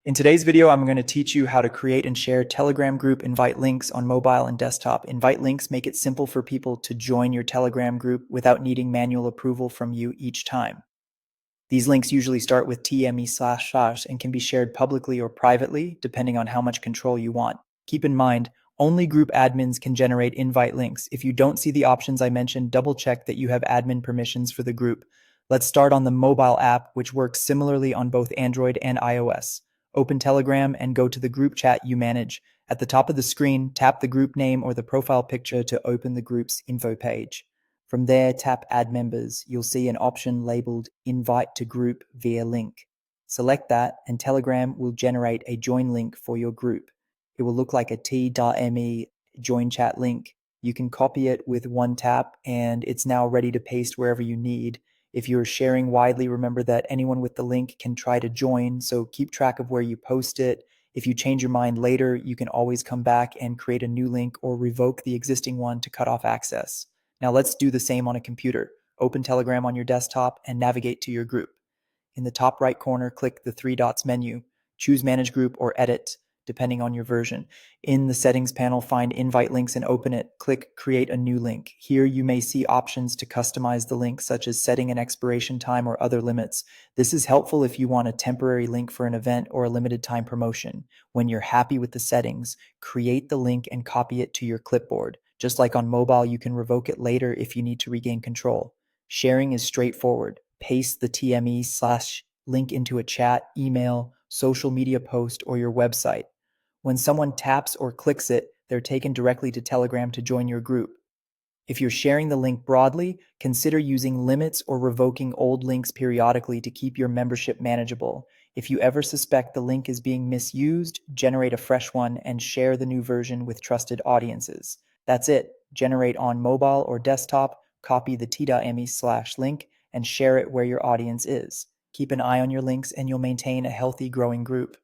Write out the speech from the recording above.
In today's video, I'm going to teach you how to create and share Telegram group invite links on mobile and desktop. Invite links make it simple for people to join your Telegram group without needing manual approval from you each time. These links usually start with TME// and can be shared publicly or privately, depending on how much control you want. Keep in mind, only group admins can generate invite links. If you don't see the options I mentioned, double check that you have admin permissions for the group. Let's start on the mobile app, which works similarly on both Android and iOS. Open Telegram and go to the group chat you manage. At the top of the screen, tap the group name or the profile picture to open the group's info page. From there, tap Add Members. You'll see an option labeled Invite to Group via Link. Select that, and Telegram will generate a join link for your group. It will look like a t.me join chat link. You can copy it with one tap, and it's now ready to paste wherever you need. If you're sharing widely, remember that anyone with the link can try to join, so keep track of where you post it. If you change your mind later, you can always come back and create a new link or revoke the existing one to cut off access. Now let's do the same on a computer. Open Telegram on your desktop and navigate to your group. In the top right corner, click the three dots menu. Choose Manage Group or Edit, depending on your version. In the Settings panel, find Invite Links and open it. Click Create a New Link. Here you may see options to customize the link, such as setting an expiration time or other limits. This is helpful if you want a temporary link for an event or a limited time promotion. When you're happy with the settings, create the link and copy it to your clipboard. Just like on mobile, you can revoke it later if you need to regain control. Sharing is straightforward. Paste the TME/link into a chat, email, social media post, or your website. When someone taps or clicks it, they're taken directly to Telegram to join your group. If you're sharing the link broadly, consider using limits or revoking old links periodically to keep your membership manageable. If you ever suspect the link is being misused, generate a fresh one and share the new version with trusted audiences. That's it. Generate on mobile or desktop, copy the t.me/link, and share it where your audience is. Keep an eye on your links and you'll maintain a healthy, growing group.